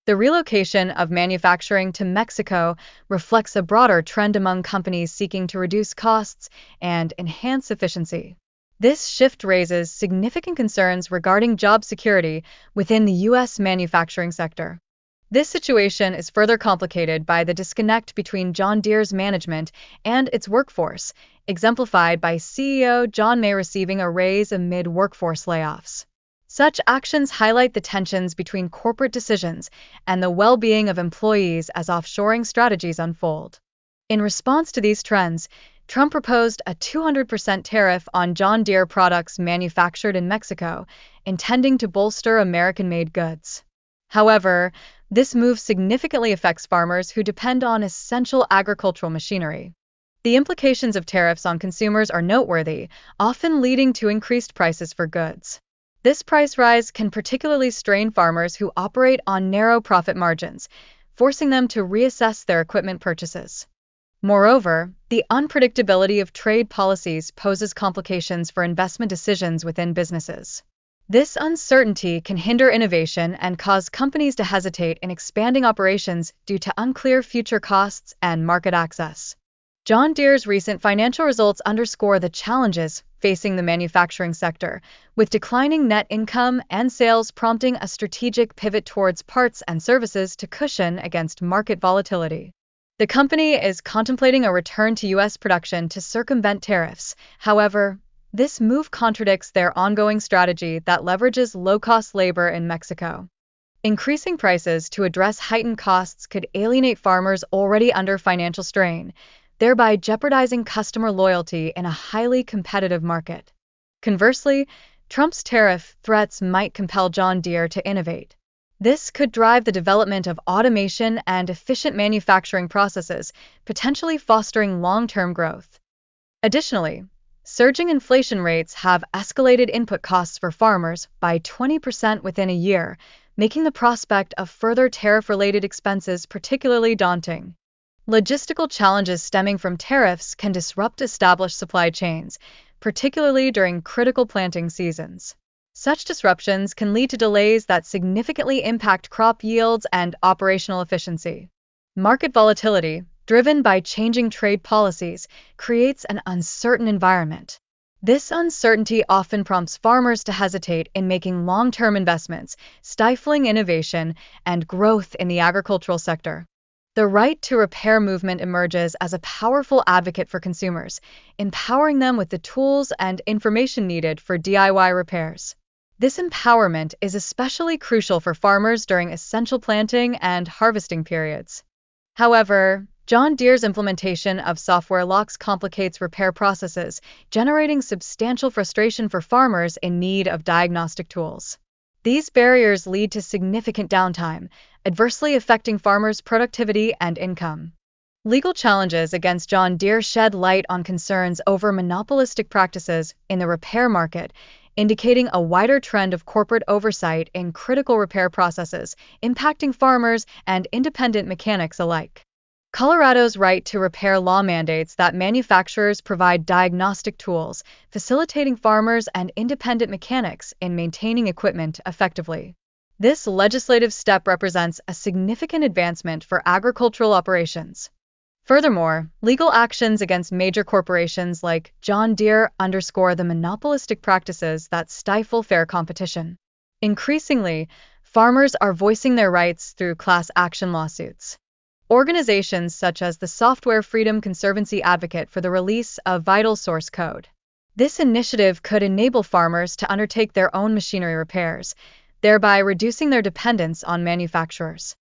The relocation of manufacturing to Mexico reflects a broader trend among companies seeking to reduce costs and enhance efficiency. This shift raises significant concerns regarding job security within the U.S. manufacturing sector. This situation is further complicated by the disconnect between John Deere's management and its workforce, exemplified by CEO John May receiving a raise amid workforce layoffs. Such actions highlight the tensions between corporate decisions and the well-being of employees as offshoring strategies unfold. In response to these trends, Trump proposed a 200% tariff on John Deere products manufactured in Mexico, intending to bolster American-made goods. However, this move significantly affects farmers who depend on essential agricultural machinery. The implications of tariffs on consumers are noteworthy, often leading to increased prices for goods. This price rise can particularly strain farmers who operate on narrow profit margins, forcing them to reassess their equipment purchases. Moreover, the unpredictability of trade policies poses complications for investment decisions within businesses. This uncertainty can hinder innovation and cause companies to hesitate in expanding operations due to unclear future costs and market access. John Deere's recent financial results underscore the challenges facing the manufacturing sector, with declining net income and sales prompting a strategic pivot towards parts and services to cushion against market volatility. The company is contemplating a return to U.S. production to circumvent tariffs. However, this move contradicts their ongoing strategy that leverages low-cost labor in Mexico. Increasing prices to address heightened costs could alienate farmers already under financial strain, thereby jeopardizing customer loyalty in a highly competitive market. Conversely, Trump's tariff threats might compel John Deere to innovate. This could drive the development of automation and efficient manufacturing processes, potentially fostering long-term growth. Additionally, surging inflation rates have escalated input costs for farmers by 20% within a year, making the prospect of further tariff-related expenses particularly daunting. Logistical challenges stemming from tariffs can disrupt established supply chains, particularly during critical planting seasons. Such disruptions can lead to delays that significantly impact crop yields and operational efficiency. Market volatility, driven by changing trade policies, creates an uncertain environment. This uncertainty often prompts farmers to hesitate in making long-term investments, stifling innovation and growth in the agricultural sector. The right to repair movement emerges as a powerful advocate for consumers, empowering them with the tools and information needed for DIY repairs. This empowerment is especially crucial for farmers during essential planting and harvesting periods. However, John Deere's implementation of software locks complicates repair processes, generating substantial frustration for farmers in need of diagnostic tools. These barriers lead to significant downtime, adversely affecting farmers' productivity and income. Legal challenges against John Deere shed light on concerns over monopolistic practices in the repair market, indicating a wider trend of corporate oversight in critical repair processes, impacting farmers and independent mechanics alike. Colorado's right to repair law mandates that manufacturers provide diagnostic tools, facilitating farmers and independent mechanics in maintaining equipment effectively. This legislative step represents a significant advancement for agricultural operations. Furthermore, legal actions against major corporations like John Deere underscore the monopolistic practices that stifle fair competition. Increasingly, farmers are voicing their rights through class action lawsuits. Organizations such as the Software Freedom Conservancy advocate for the release of vital source code. This initiative could enable farmers to undertake their own machinery repairs, thereby reducing their dependence on manufacturers.